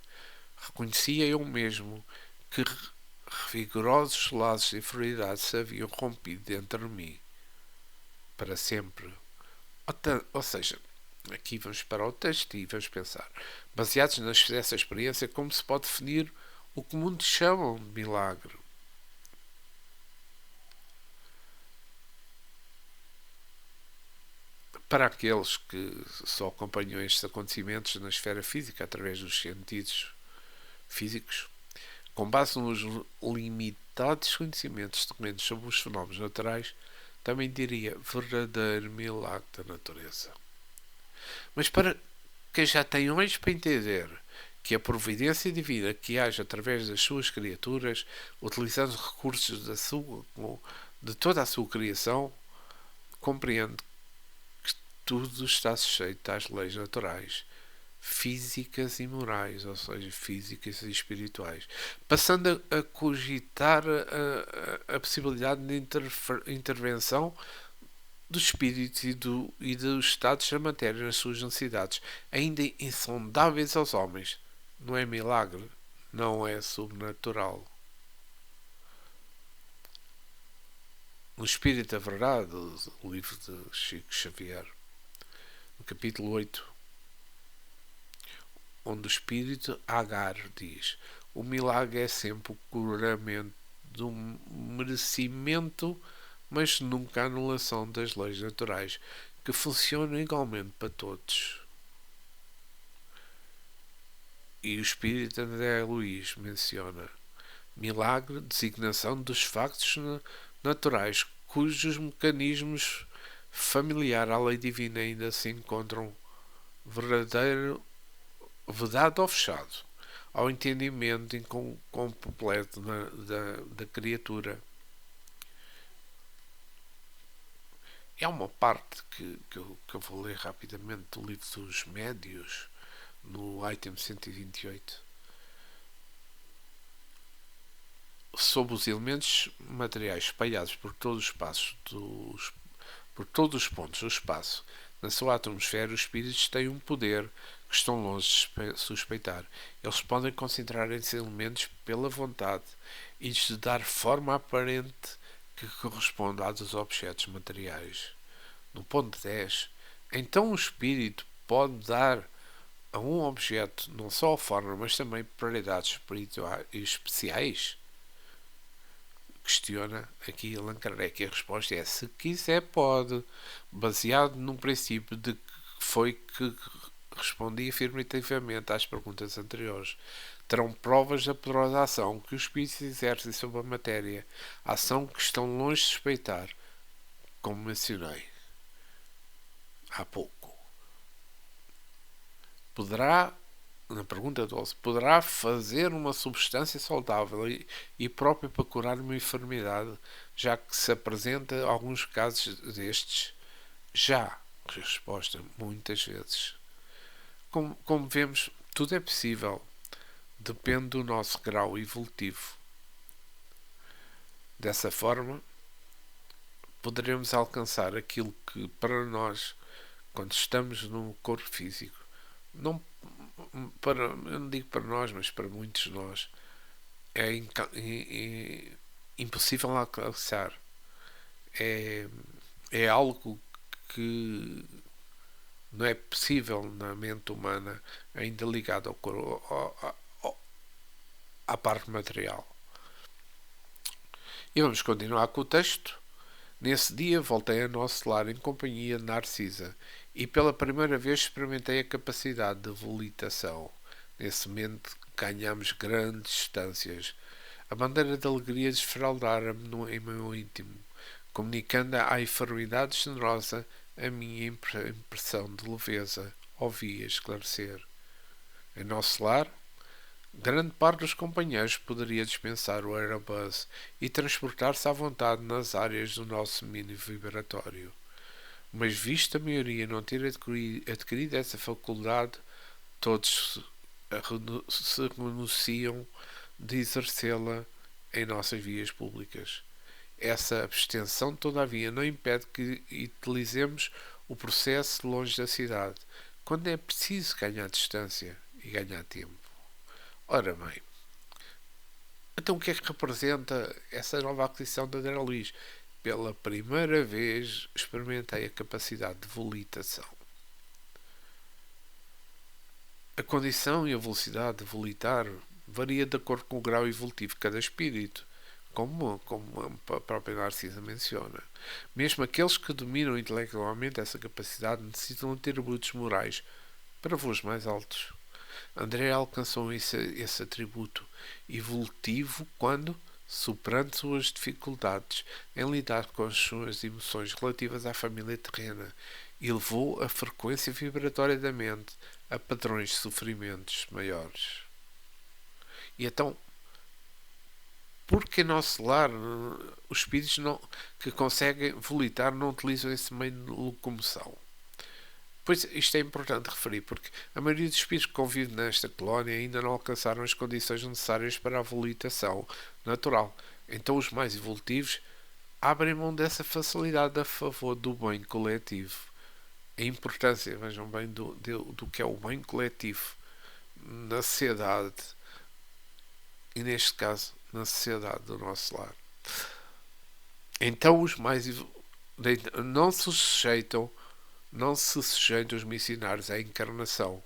Reconhecia eu mesmo que vigorosos laços de inferioridade se haviam rompido dentro de mim. Para sempre. Ou seja, aqui vamos para o texto e vamos pensar. Baseados nessa experiência, como se pode definir o que muitos chamam de milagre? Para aqueles que só acompanham estes acontecimentos na esfera física através dos sentidos físicos, com base nos limitados conhecimentos decorrentes sobre os fenómenos naturais, também diria verdadeiro milagre da natureza. Mas para quem já tem olhos para entender que a providência divina que age através das suas criaturas, utilizando os recursos de toda a sua criação, compreende que tudo está sujeito às leis naturais, físicas e morais, ou seja, físicas e espirituais, passando a cogitar a possibilidade de intervenção dos espíritos e dos estados da matéria nas suas necessidades, ainda insondáveis aos homens. Não é milagre, não é sobrenatural. No Espírito da Verdade, o livro de Chico Xavier, no capítulo 8, onde o Espírito Agar diz: o milagre é sempre o coroamento de um merecimento, mas nunca a anulação das leis naturais, que funcionam igualmente para todos. E o Espírito André Luís menciona: milagre, designação dos factos naturais, cujos mecanismos familiares à lei divina ainda se encontram verdadeiro vedado ou fechado ao entendimento incompleto da criatura. É uma parte que eu vou ler rapidamente do livro dos Médios, no item 128, sobre os elementos materiais espalhados por todos os espaços Por todos os pontos do espaço, na sua atmosfera, os espíritos têm um poder que estão longe de suspeitar. Eles podem concentrar-se em elementos pela vontade e de dar forma aparente que corresponde à dos objetos materiais. No ponto 10, então o espírito pode dar a um objeto não só a forma, mas também propriedades espirituais e especiais? Questiona aqui Allan Kardec. E a resposta é: se quiser, pode, baseado num princípio de que foi que respondi afirmativamente às perguntas anteriores. Terão provas da poderosa ação que os espíritos exercem sobre a matéria, a ação que estão longe de suspeitar, como mencionei há pouco. Poderá, na pergunta 12, poderá fazer uma substância saudável e própria para curar uma enfermidade, já que se apresenta alguns casos destes? Já. Resposta: muitas vezes. Como vemos, tudo é possível. Depende do nosso grau evolutivo. Dessa forma, poderemos alcançar aquilo que para nós, quando estamos no corpo físico, não para, eu não digo para nós, mas para muitos de nós, é impossível alcançar. É algo que não é possível na mente humana, ainda ligado ao corpo, à parte material. E vamos continuar com o texto. Nesse dia voltei a nosso lar em companhia de Narcisa e pela primeira vez experimentei a capacidade de volitação. Nesse momento ganhamos grandes distâncias. A bandeira de alegria desfraldara-me em meu íntimo, comunicando à enfermidade generosa a minha impressão de leveza. Ouvia esclarecer. Em nosso lar, grande parte dos companheiros poderia dispensar o Airbus e transportar-se à vontade nas áreas do nosso mini vibratório. Mas, visto a maioria não ter adquirido essa faculdade, todos se renunciam de exercê-la em nossas vias públicas. Essa abstenção, todavia, não impede que utilizemos o processo longe da cidade, quando é preciso ganhar distância e ganhar tempo. Ora bem, então o que é que representa essa nova aquisição da André Luís? Pela primeira vez experimentei a capacidade de volitação. A condição e a velocidade de volitar varia de acordo com o grau evolutivo de cada espírito, como a própria Narcisa menciona. Mesmo aqueles que dominam intelectualmente essa capacidade necessitam de ter atributos morais para voos mais altos. André alcançou esse atributo evolutivo quando, superando suas dificuldades em lidar com as suas emoções relativas à família terrena, elevou a frequência vibratória da mente a padrões de sofrimentos maiores. E então, porque em nosso lar os espíritos que conseguem volitar não utilizam esse meio de locomoção? Pois isto é importante referir, porque a maioria dos espíritos que convivem nesta colónia ainda não alcançaram as condições necessárias para a volitação natural. Então os mais evolutivos abrem mão dessa facilidade a favor do bem coletivo. A importância, vejam bem, do que é o bem coletivo na sociedade, e neste caso, na sociedade do nosso lar. Então os mais não se sujeitam os missionários à encarnação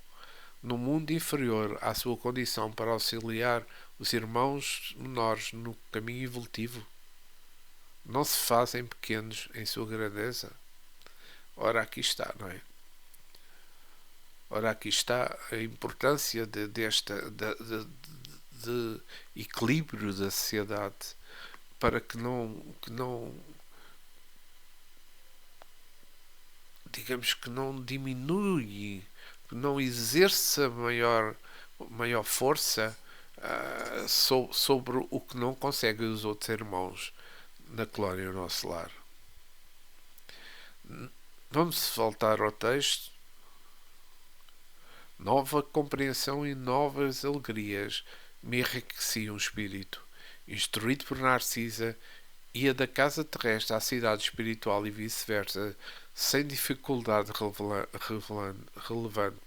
no mundo inferior à sua condição para auxiliar os irmãos menores no caminho evolutivo? Não se fazem pequenos em sua grandeza? Ora, aqui está, não é? Ora, aqui está a importância de equilíbrio da sociedade para que não digamos que não diminui, que não exerça maior força sobre o que não conseguem os outros irmãos na colónia do nosso lar. Vamos voltar ao texto. Nova compreensão e novas alegrias me enriqueciam o espírito, instruído por Narcisa Ia da casa terrestre à cidade espiritual e vice-versa, sem dificuldade relevante,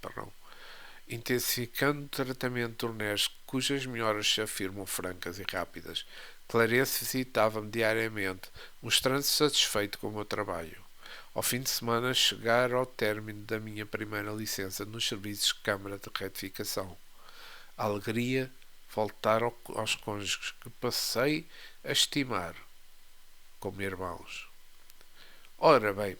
intensificando o tratamento do NES, cujas melhoras se afirmam francas e rápidas. Clarice visitava-me diariamente, mostrando-se satisfeito com o meu trabalho. Ao fim de semana, chegar ao término da minha primeira licença nos serviços de Câmara de Retificação. A alegria voltar aos cônjuges que passei a estimar como irmãos. Ora bem,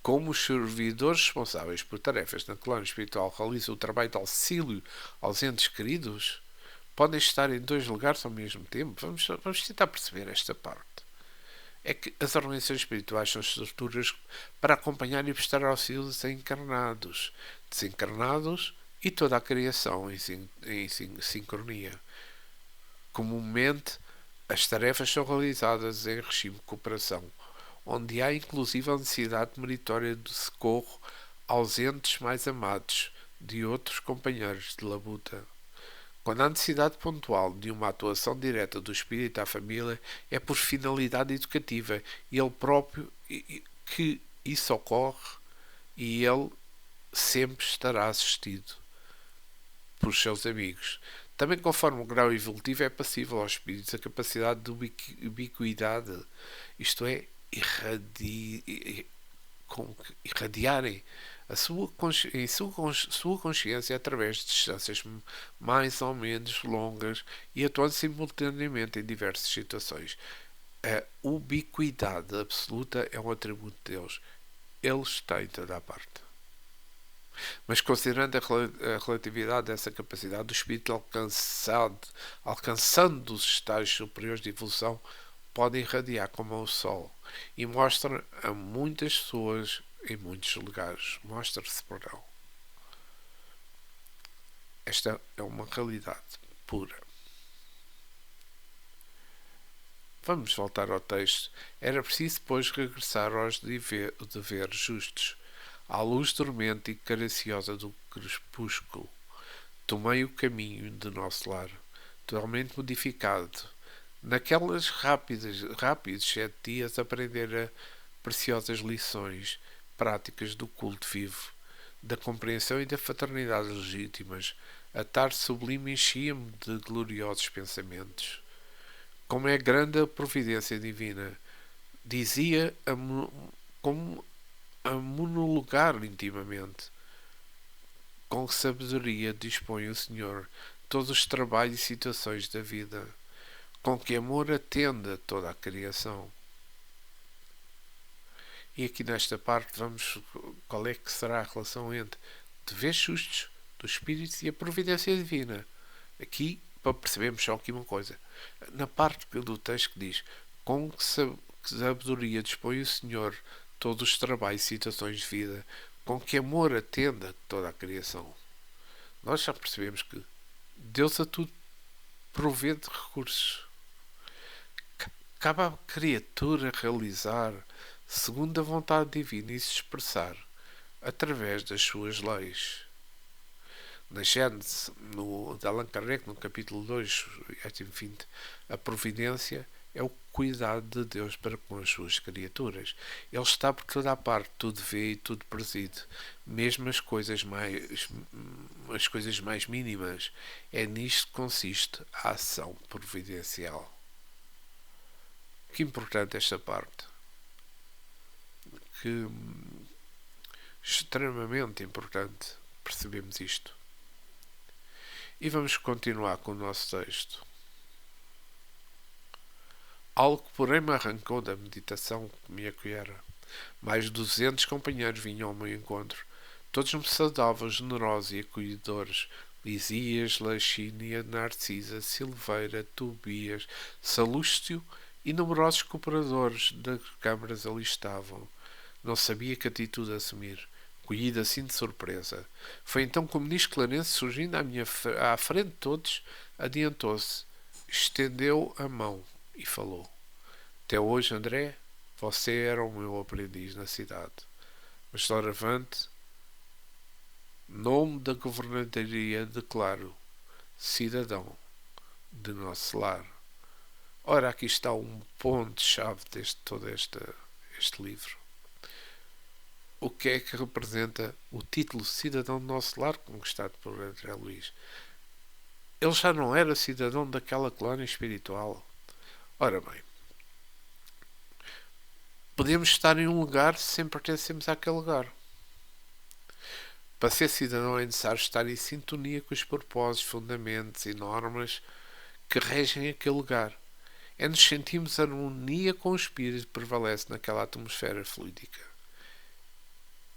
como os servidores responsáveis por tarefas na colónia espiritual realizam o trabalho de auxílio aos entes queridos, podem estar em dois lugares ao mesmo tempo. Vamos tentar perceber esta parte. É que as organizações espirituais são estruturas para acompanhar e prestar auxílio aos encarnados, desencarnados e toda a criação em sincronia. Comumente, as tarefas são realizadas em regime de cooperação, onde há inclusive a necessidade meritória de socorro aos entes mais amados de outros companheiros de labuta. Quando há necessidade pontual de uma atuação direta do espírito à família, é por finalidade educativa e ele próprio que isso ocorre, e ele sempre estará assistido por seus amigos. Também, conforme o grau evolutivo, é passível aos espíritos a capacidade de ubiquidade, isto é, irradiarem a sua consciência através de distâncias mais ou menos longas e atuando simultaneamente em diversas situações. A ubiquidade absoluta é um atributo de Deus. Ele está em toda a parte. Mas considerando a relatividade dessa capacidade, o espírito alcançando os estágios superiores de evolução, pode irradiar como o sol e mostra a muitas pessoas em muitos lugares. Mostra-se por ele. Esta é uma realidade pura. Vamos voltar ao texto. Era preciso, pois, regressar aos deveres justos. À luz dormente e caraciosa do crepúsculo, tomei o caminho de nosso lar, totalmente modificado. Naquelas rápidos 7 dias, aprender preciosas lições práticas do culto vivo, da compreensão e da fraternidade legítimas. A tarde sublime enchia-me de gloriosos pensamentos. Como é grande a providência divina, dizia como a monologar intimamente. Com sabedoria dispõe o Senhor todos os trabalhos e situações da vida. Com que amor atenda toda a criação. E aqui nesta parte vamos qual é que será a relação entre deveres justos dos espíritos e a providência divina. Aqui, para percebermos só aqui uma coisa, na parte do texto que diz: com que sabedoria dispõe o Senhor todos os trabalhos e situações de vida, com que amor atenda toda a criação. Nós já percebemos que Deus a tudo provê de recursos. Cabe à criatura realizar segundo a vontade divina e se expressar através das suas leis. Na Gênesis, de Allan Kardec, no capítulo 2, a providência é o cuidado de Deus para com as suas criaturas. Ele está por toda a parte, tudo vê e tudo preside, mesmo as coisas mais mínimas. É nisto que consiste a ação providencial. Que importante esta parte. Que extremamente importante percebemos isto. E vamos continuar com o nosso texto. Algo, porém, me arrancou da meditação que me acolhera. Mais de 200 companheiros vinham ao meu encontro. Todos me saudavam, generosos e acolhedores. Lisias, Laxínia, Narcisa, Silveira, Tobias, Salústio e numerosos cooperadores das câmaras ali estavam. Não sabia que atitude assumir. Colhido assim de surpresa. Foi então que o ministro Clarence, surgindo à frente de todos, adiantou-se, estendeu a mão e falou: até hoje, André, você era o meu aprendiz na cidade. Mas doravante, nome da governadoria, declaro cidadão de nosso lar. Ora, aqui está um ponto-chave deste todo este livro. O que é que representa o título Cidadão do Nosso Lar, conquistado por André Luiz? Ele já não era cidadão daquela colónia espiritual. Ora bem, podemos estar em um lugar sem pertencermos àquele lugar. Para ser cidadão é necessário estar em sintonia com os propósitos, fundamentos e normas que regem aquele lugar. É nos sentirmos harmonia com o espírito que prevalece naquela atmosfera fluídica.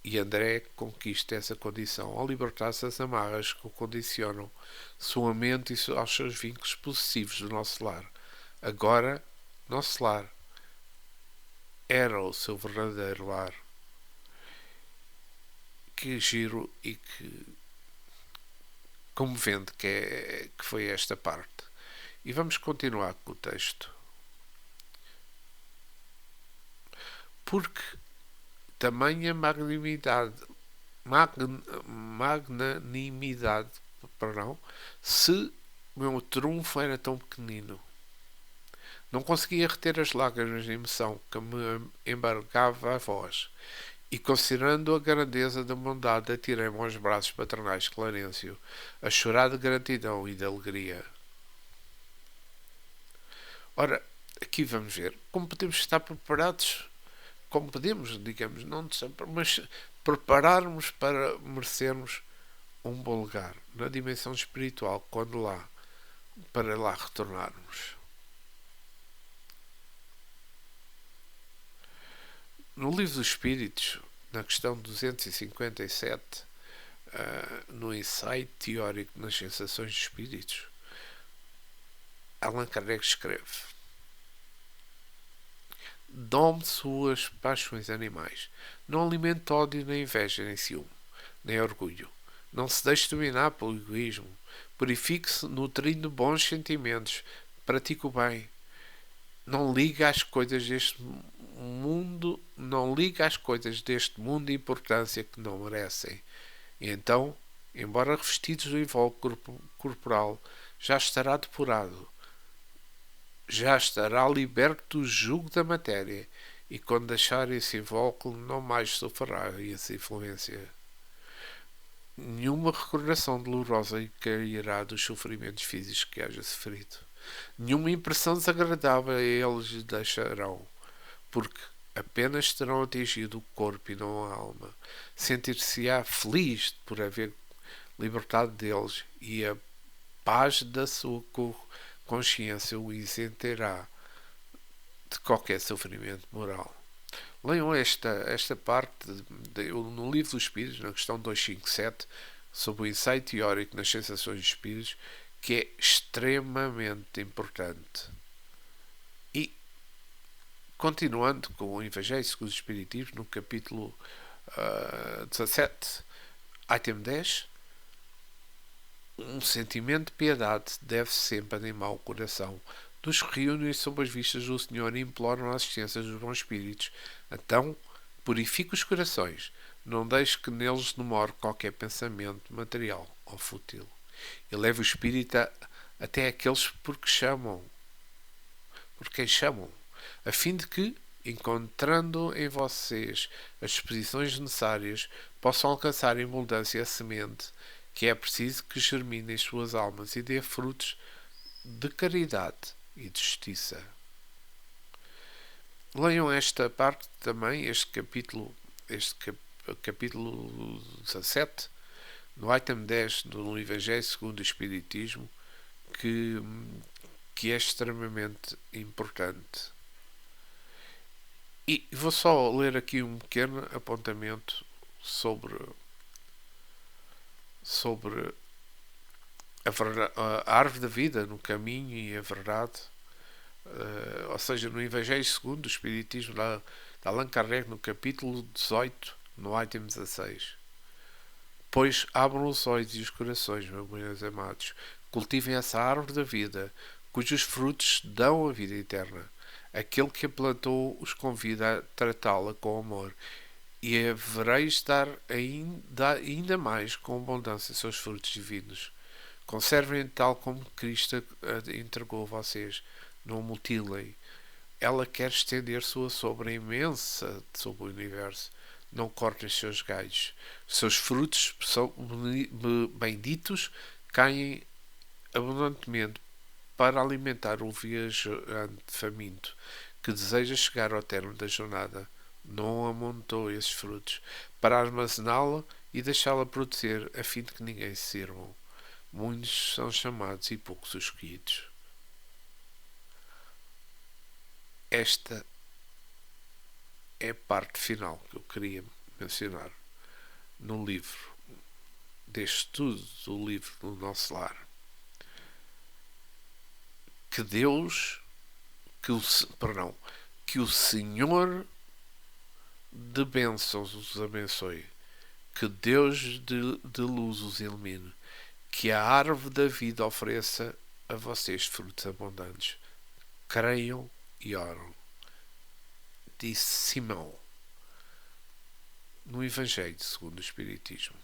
E André conquista essa condição ao libertar-se das amarras que o condicionam sua mente e aos seus vínculos possessivos do nosso lar. Agora, nosso lar era o seu verdadeiro lar. Que giro e que comovente que foi esta parte. E vamos continuar com o texto. Porque tamanha magnanimidade, se o meu trunfo era tão pequenino. Não conseguia reter as lágrimas de emoção que me embargava a voz, e considerando a grandeza da bondade, atirei-me aos braços paternais de Clarencio, a chorar de gratidão e de alegria. Ora, aqui vamos ver como podemos estar preparados, como podemos, digamos, não sempre, mas prepararmos para merecermos um bom lugar na dimensão espiritual para lá retornarmos. No Livro dos Espíritos, na questão 257, no ensaio teórico nas sensações dos espíritos, Allan Kardec escreve: dom-me suas paixões animais, não alimente ódio, nem inveja, nem ciúme, nem orgulho. Não se deixe dominar pelo egoísmo. Purifique-se nutrindo bons sentimentos. Pratique o bem. Não ligue às coisas deste mundo, importância que não merecem. E então, embora revestidos do invólucro corporal, já estará depurado, já estará liberto do jugo da matéria, e quando deixar esse invólucro não mais sofrerá essa influência. Nenhuma recordação dolorosa lhe cairá dos sofrimentos físicos que haja sofrido. Nenhuma impressão desagradável eles deixarão, porque apenas terão atingido o corpo e não a alma. Sentir-se-á feliz por haver libertado deles, e a paz da sua consciência o isentará de qualquer sofrimento moral. Leiam esta parte no Livro dos Espíritos, na questão 257, sobre o ensaio teórico nas sensações dos espíritos, que é extremamente importante. E, continuando com o Evangelho segundo o Espiritismo, no capítulo 17, item 10, um sentimento de piedade deve sempre animar o coração dos que reúnem sob as vistas do Senhor e imploram a assistência dos bons espíritos. Então, purifique os corações, não deixe que neles demore qualquer pensamento material ou fútil. E leve o espírito até aqueles por quem chamam, a fim de que, encontrando em vocês as disposições necessárias, possam alcançar em abundância a semente que é preciso que germine em suas almas e dê frutos de caridade e de justiça. Leiam esta parte também, este capítulo 17, no item 10 do Evangelho segundo o Espiritismo, que é extremamente importante. E vou só ler aqui um pequeno apontamento sobre a árvore da vida no caminho e a verdade, ou seja, no Evangelho segundo o Espiritismo de Allan Kardec, no capítulo 18, no item 16. Pois abram os olhos e os corações, meus amados, cultivem essa árvore da vida, cujos frutos dão a vida eterna. Aquele que a plantou os convida a tratá-la com amor, e havereis dar ainda mais com abundância seus frutos divinos. Conservem tal como Cristo a entregou a vocês. não mutilem. Ela quer estender sua sombra imensa sobre o universo. Não cortem os seus galhos. Seus frutos são benditos, caem abundantemente para alimentar o viajante faminto que deseja chegar ao termo da jornada. Não amontou esses frutos para armazená-la e deixá-la produzir, a fim de que ninguém se sirvam. Muitos são chamados e poucos os escolhidos. Esta é a parte final que eu queria mencionar no livro, deste estudo do livro do Nosso Lar. Que Deus, que o Senhor de bênçãos os abençoe, que Deus de luz os ilumine, que a árvore da vida ofereça a vocês frutos abundantes. Creiam e oram, disse Simão no Evangelho segundo o Espiritismo.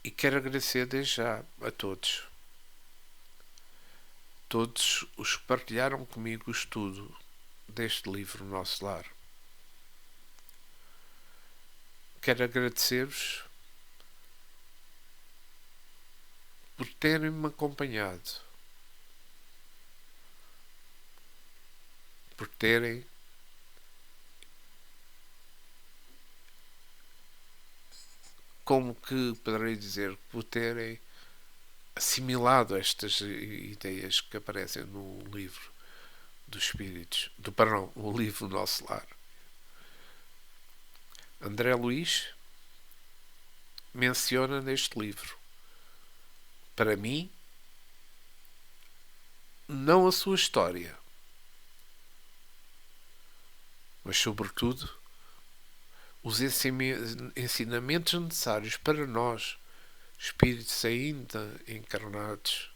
E quero agradecer desde já a todos os que partilharam comigo o estudo deste livro Nosso Lar. Quero agradecer-vos por terem-me acompanhado, por terem como que poderei dizer, por terem assimilado estas ideias que aparecem no livro dos Espíritos, o livro Nosso Lar. André Luiz menciona neste livro, para mim, não a sua história, mas sobretudo os ensinamentos necessários para nós, espíritos ainda encarnados,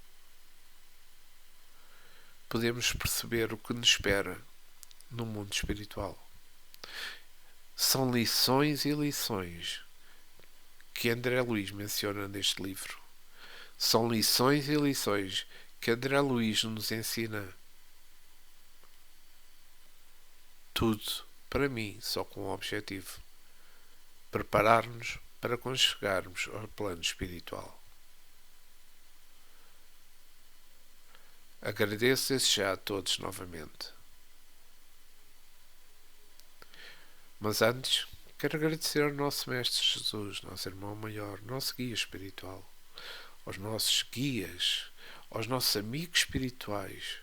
podemos perceber o que nos espera no mundo espiritual. São lições e lições que André Luiz menciona neste livro. São lições e lições que André Luiz nos ensina. Tudo, para mim, só com um objetivo: preparar-nos para quando chegarmos ao plano espiritual. Agradeço desde já a todos novamente. Mas antes, quero agradecer ao nosso Mestre Jesus, nosso irmão maior, nosso guia espiritual, aos nossos guias, aos nossos amigos espirituais,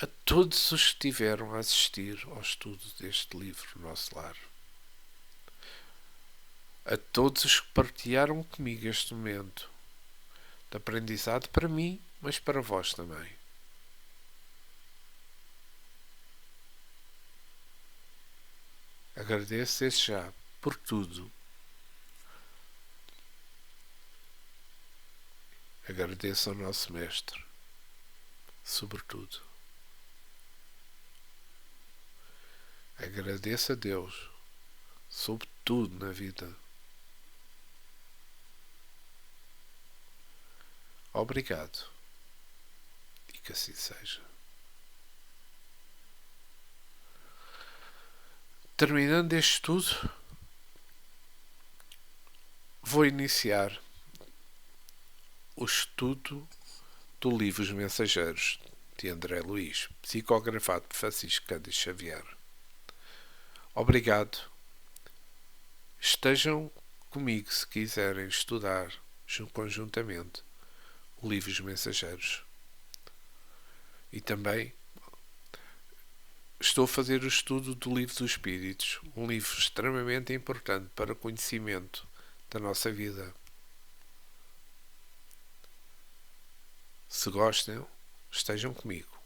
a todos os que estiveram a assistir ao estudo deste livro, Nosso Lar. A todos os que partilharam comigo este momento de aprendizado para mim, mas para vós também. Agradeço desde já por tudo. Agradeço ao nosso Mestre, sobretudo. Agradeço a Deus, sobre tudo na vida. Obrigado. E que assim seja. Terminando este estudo, vou iniciar o estudo do livro Os Mensageiros, de André Luiz, psicografado por Francisco Cândido Xavier. Obrigado. Estejam comigo se quiserem estudar conjuntamente o livro Os Mensageiros. E também estou a fazer o estudo do Livro dos Espíritos, um livro extremamente importante para o conhecimento da nossa vida. Se gostam, estejam comigo.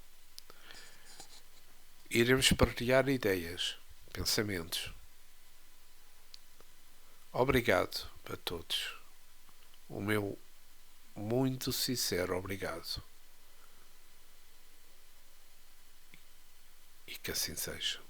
Iremos partilhar ideias, pensamentos. Obrigado a todos. O meu muito sincero obrigado. E que assim seja.